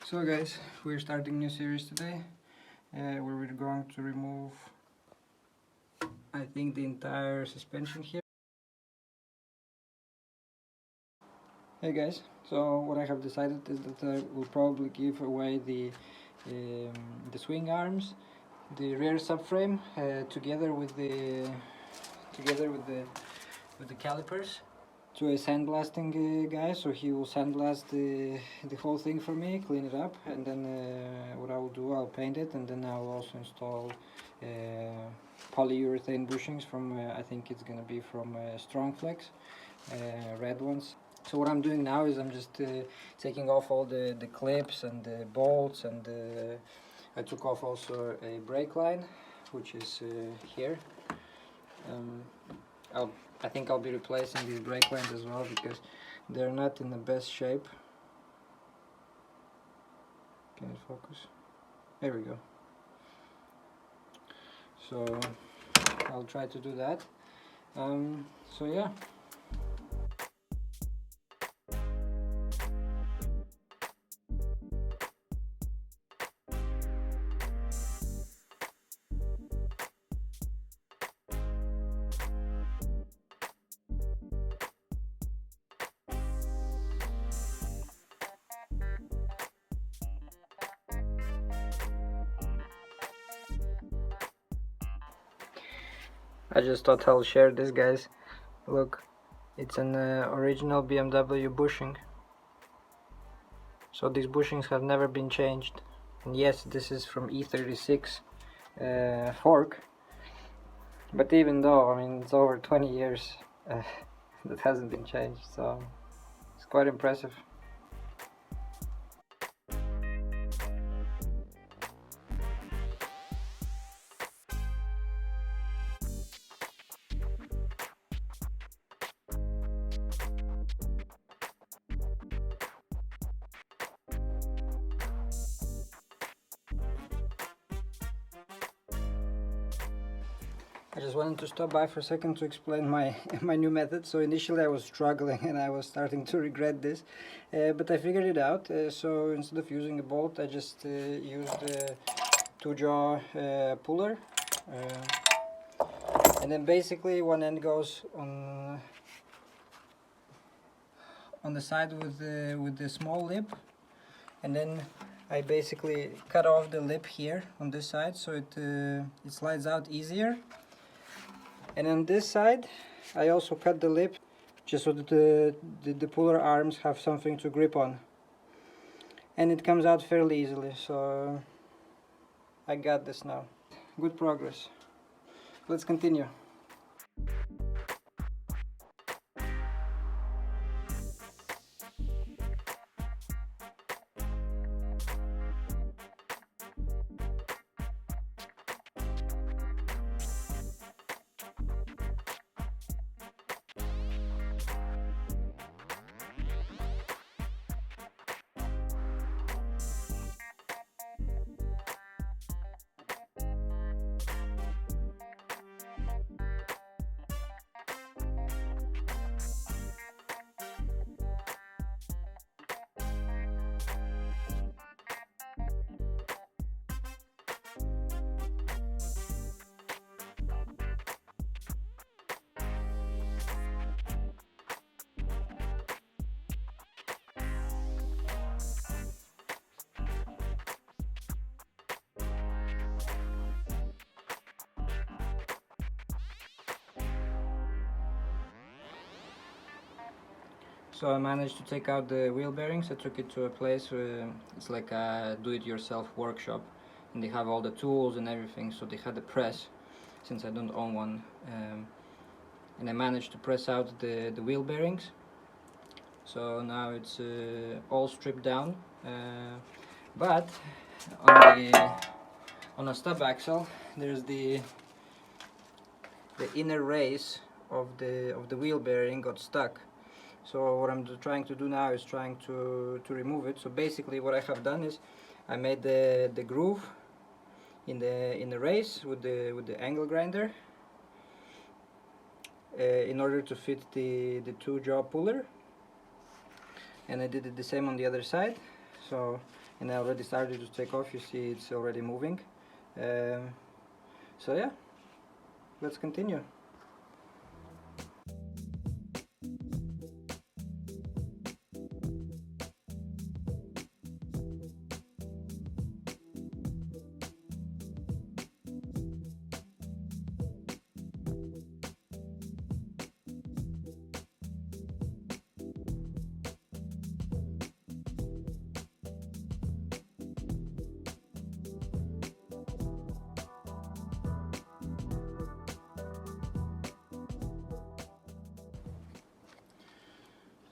So guys, we're starting a new series today where we're going to remove, I think, the entire suspension here. Hey guys, so what I have decided is that I will probably give away the swing arms, the rear subframe together with the calipers to a sandblasting guy, so he will sandblast the whole thing for me, clean it up, and then what I will do, I'll paint it, and then I'll also install polyurethane bushings from I think it's gonna be from Strong Flex, red ones. So what I'm doing now is I'm just taking off all the clips and the bolts, and I took off also a brake line, which is here. I think I'll be replacing these brake lines as well because they're not in the best shape. Can it focus? There we go. So I'll try to do that. So yeah. I just thought I'll share this, guys. Look, it's an original BMW bushing. So these bushings have never been changed. And yes, this is from E36 fork. But even though, I mean, it's over 20 years that hasn't been changed, so it's quite impressive. I just wanted to stop by for a second to explain my new method. So initially I was struggling and I was starting to regret this, but I figured it out. So instead of using a bolt, I just used a 2-jaw puller, and then basically one end goes on the side with the small lip, and then I basically cut off the lip here on this side so it slides out easier. And on this side, I also cut the lip just so that the puller arms have something to grip on. And it comes out fairly easily, so I got this now. Good progress. Let's continue. So I managed to take out the wheel bearings. I took it to a place where it's like a do-it-yourself workshop, and they have all the tools and everything. So they had a press, since I don't own one, and I managed to press out the wheel bearings. So now it's all stripped down, but on a stub axle there's the inner race of the wheel bearing got stuck. So what I'm trying to do now is trying to remove it. So basically what I have done is I made the groove in the race with the angle grinder in order to fit the 2-jaw puller, and I did it the same on the other side. So and I already started to take off. You see it's already moving. So yeah, let's continue.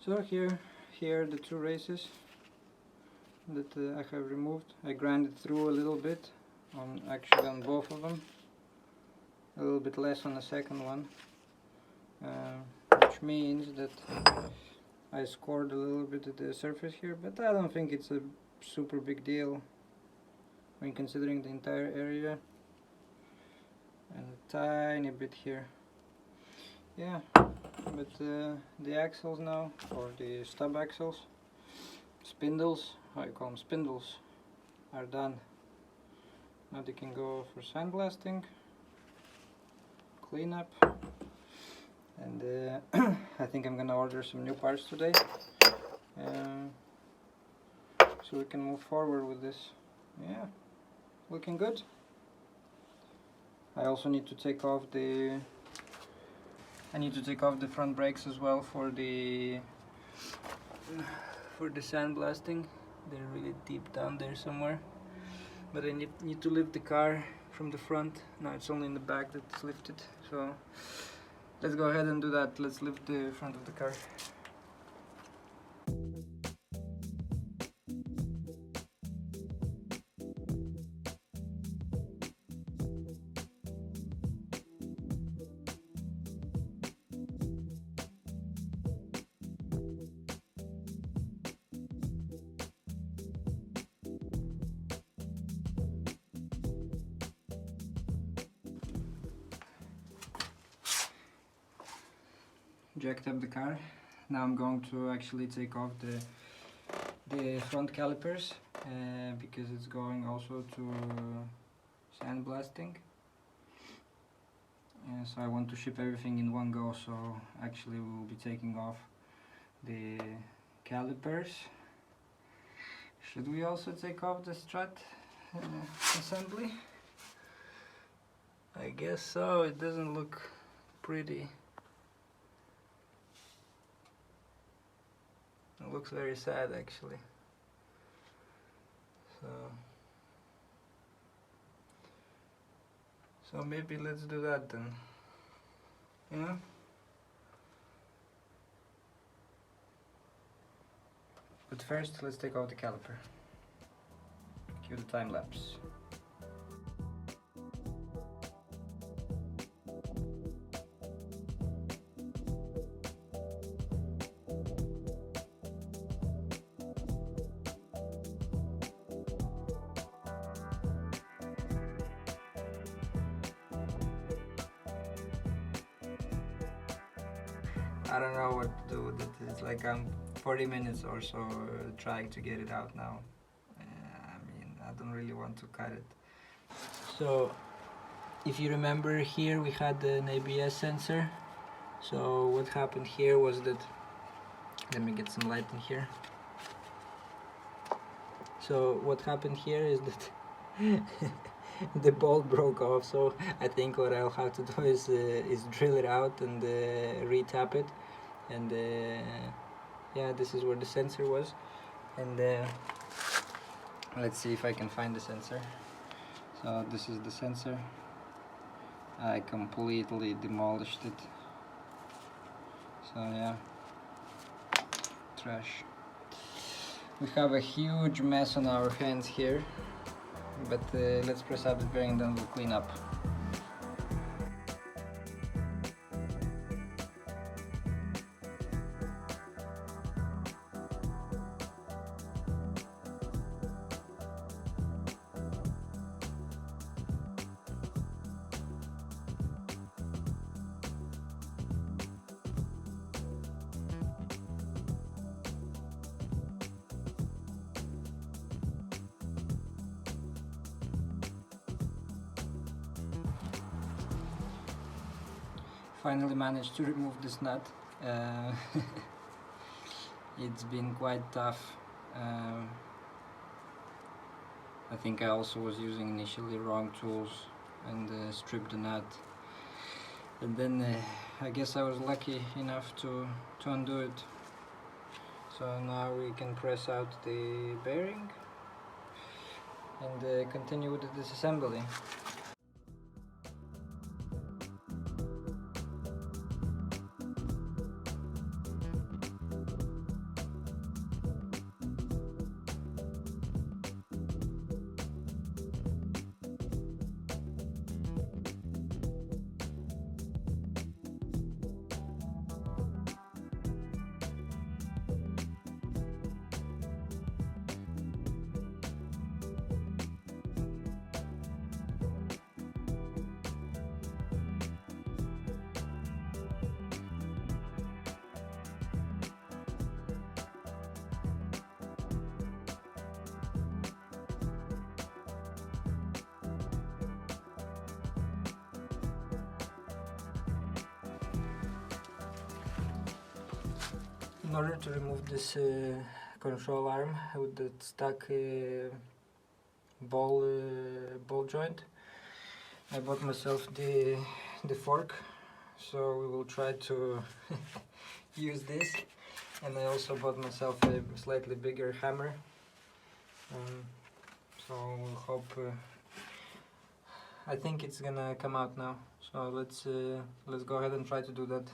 So here the two races that I have removed. I grinded through a little bit, actually on both of them, a little bit less on the second one, which means that I scored a little bit at the surface here, but I don't think it's a super big deal when considering the entire area, and a tiny bit here. Yeah, but the axles now, or the stub axles, spindles, how you call them, spindles, are done. Now they can go for sandblasting, cleanup, and I think I'm gonna order some new parts today, so we can move forward with this. Yeah, looking good. I also need to take off the front brakes as well for the sandblasting. They're really deep down there somewhere, but I need to lift the car from the front. Now it's only in the back that it's lifted, so let's go ahead and do that. Let's lift the front of the car. Jacked up the car. Now I'm going to actually take off the front calipers because it's going also to sandblasting. So I want to ship everything in one go, so actually we'll be taking off the calipers. Should we also take off the strut assembly? I guess so. It doesn't look pretty. It looks very sad actually. So maybe let's do that then. Yeah? But first let's take out the caliper. Cue the time lapse. I don't know what to do with it. It's like I'm 40 minutes or so trying to get it out now. I mean, I don't really want to cut it. So, if you remember here we had an ABS sensor. So what happened here was that, let me get some light in here. So what happened here is that the bolt broke off, so I think what I'll have to do is drill it out and re-tap it, and yeah, this is where the sensor was, and let's see if I can find the sensor. So this is the sensor. I completely demolished it, so yeah, trash. We have a huge mess on our hands here, but let's press out the bearing and then we'll clean up. finally managed to remove this nut. It's been quite tough. I think I also was using initially wrong tools and stripped the nut, and then I guess I was lucky enough to undo it. So now we can press out the bearing and continue with the disassembly. In order to remove this control arm with the stuck ball joint, I bought myself the fork, so we will try to use this, and I also bought myself a slightly bigger hammer, so we'll hope, I think it's gonna come out now, so let's go ahead and try to do that.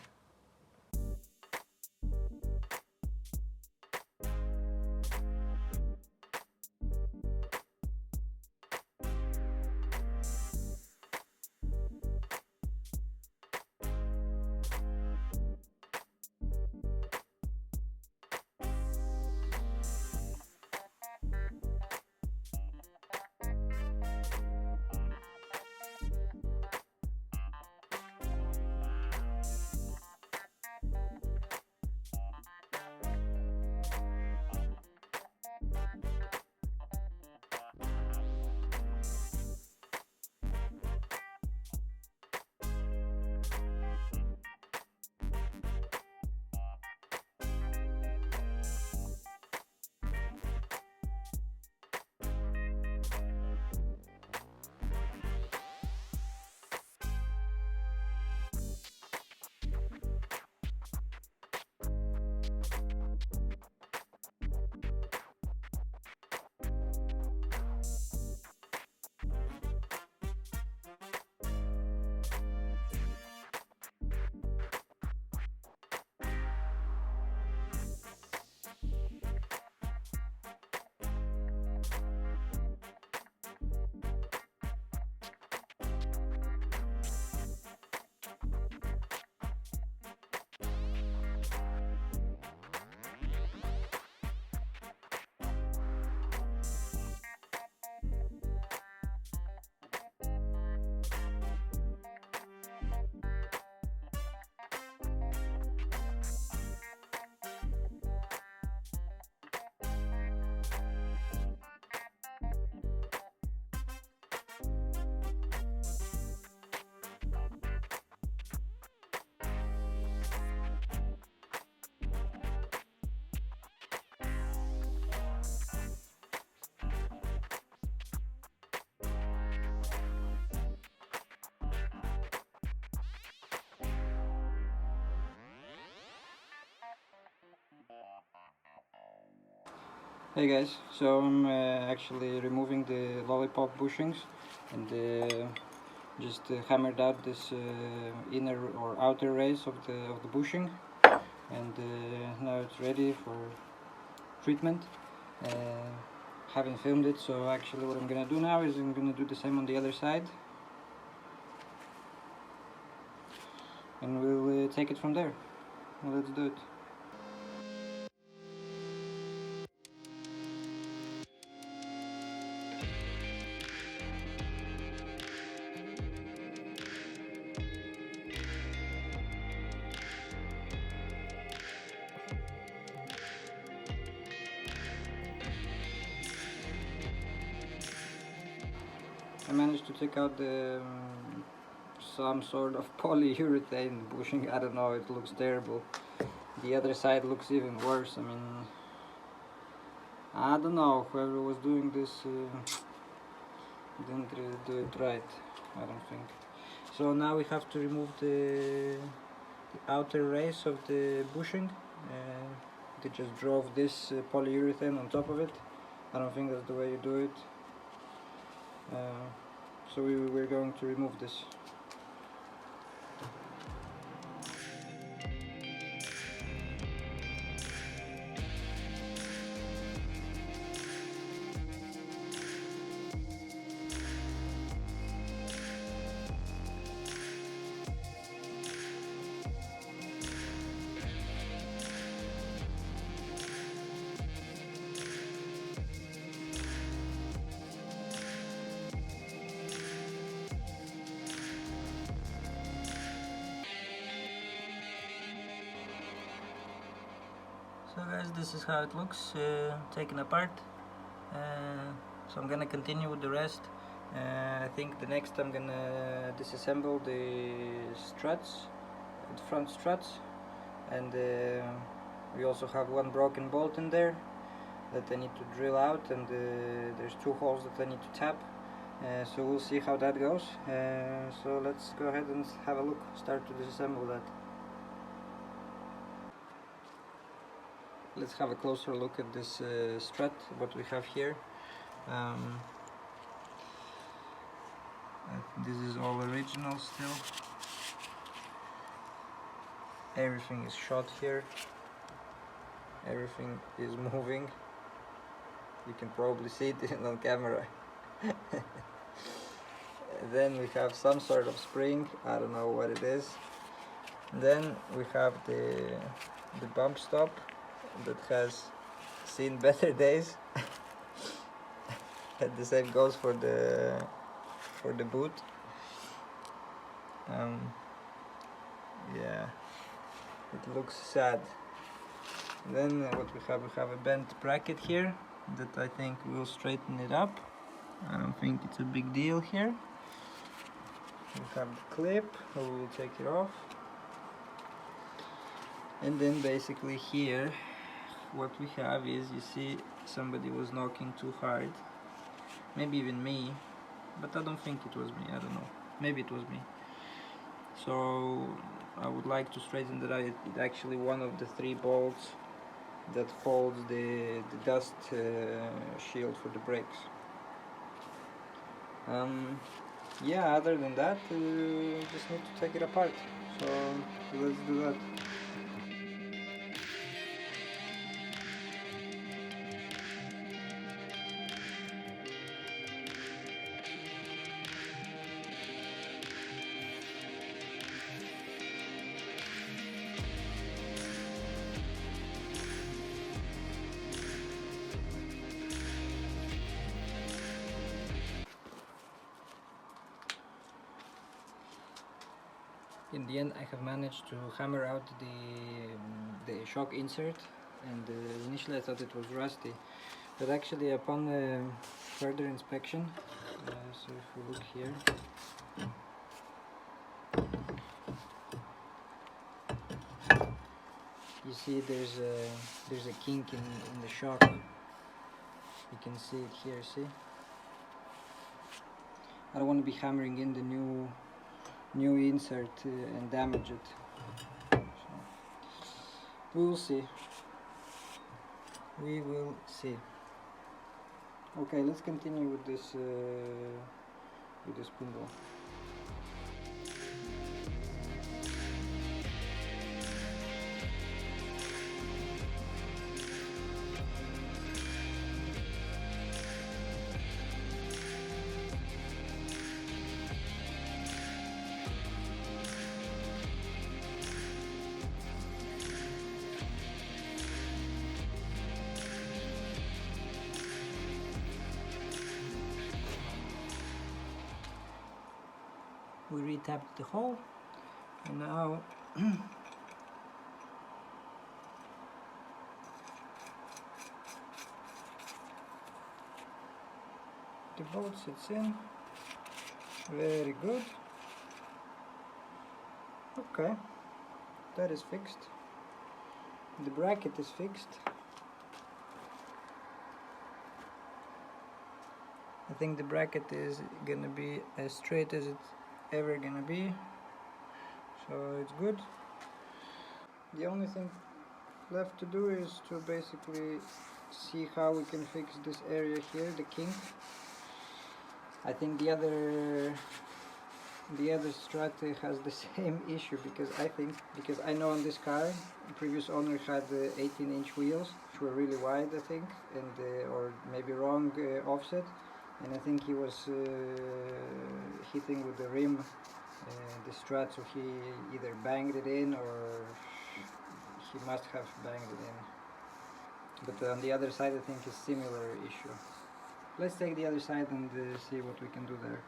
Hey guys, so I'm actually removing the lollipop bushings and just hammered out this inner or outer rays of the bushing, and now it's ready for treatment. Haven't filmed it, so actually what I'm gonna do now is I'm gonna do the same on the other side, and we'll take it from there. Well, let's do it. I managed to take out the some sort of polyurethane bushing. I don't know, it looks terrible. The other side looks even worse. I mean, I don't know, whoever was doing this didn't really do it right, I don't think. So now we have to remove the outer race of the bushing. They just drove this polyurethane on top of it. I don't think that's the way you do it. So we're going to remove this. So guys, this is how it looks taken apart. So I'm gonna continue with the rest. I think the next I'm gonna disassemble the struts, the front struts, and we also have one broken bolt in there that I need to drill out, and there's 2 holes that I need to tap. So we'll see how that goes. So let's go ahead and have a look, start to disassemble that. Let's have a closer look at this strut, what we have here. This is all original still. Everything is shot here. Everything is moving. You can probably see it on camera. Then we have some sort of spring, I don't know what it is. Then we have the bump stop that has seen better days. And the same goes for the boot. Yeah, it looks sad. Then what we have a bent bracket here that I think will straighten it up. I don't think it's a big deal here. We have the clip, we will take it off. And then basically here what we have is, you see, somebody was knocking too hard. Maybe even me, but I don't think it was me, I don't know. Maybe it was me. So I would like to straighten that out. It's actually one of the 3 bolts that holds the dust shield for the brakes. Yeah, other than that, just need to take it apart. So let's do that. In the end, I have managed to hammer out the shock insert, and initially I thought it was rusty, but actually upon further inspection, so if we look here, you see there's a kink in the shock. You can see it here, see? I don't want to be hammering in the new insert and damage it. So, we will see. We will see. Okay, let's continue with this spindle. We retapped the hole, and now the bolt sits in very good. Okay, that is fixed. The bracket is fixed. I think the bracket is gonna be as straight as it's ever gonna be, so it's good. The only thing left to do is to basically see how we can fix this area here, the kink. I think the other strut has the same issue, because I know on this car the previous owner had 18-inch wheels, which were really wide, I think, and or maybe wrong offset, and I think he was hitting with the rim the strut, so he either banged it in or he must have banged it in. But on the other side I think it's similar issue. Let's take the other side and see what we can do there.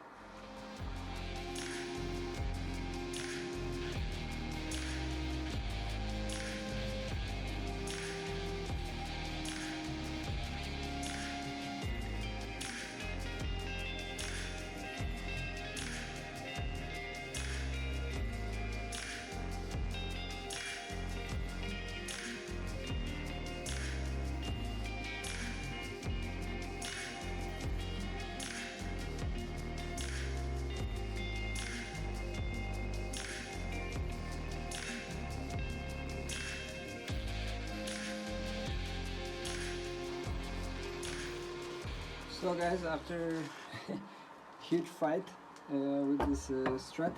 So guys, after huge fight with this strut,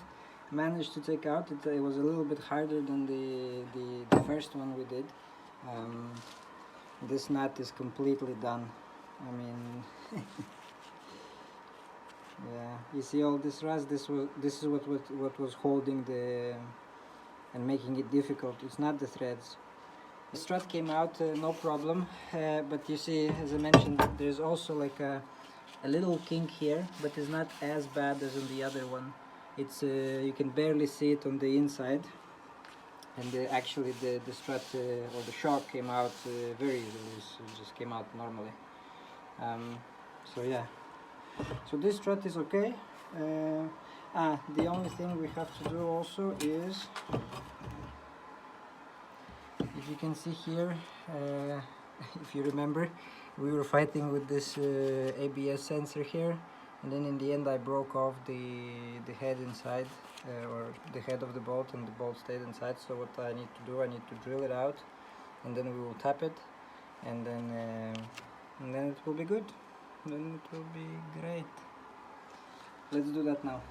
managed to take out. It was a little bit harder than the first one we did. This nut is completely done. I mean, yeah, you see all this rust. This is what was holding the and making it difficult. It's not the threads. The strut came out no problem, but you see, as I mentioned, there's also like a little kink here, but it's not as bad as on the other one. It's you can barely see it on the inside, and actually the strut or the shock came out very easily. It just came out normally. So yeah, so this strut is okay. The only thing we have to do also is, if you can see here, if you remember, we were fighting with this ABS sensor here, and then in the end I broke off the head inside, or the head of the bolt, and the bolt stayed inside. So what I need to do, I need to drill it out, and then we will tap it, and then it will be good. Then it will be great. Let's do that now.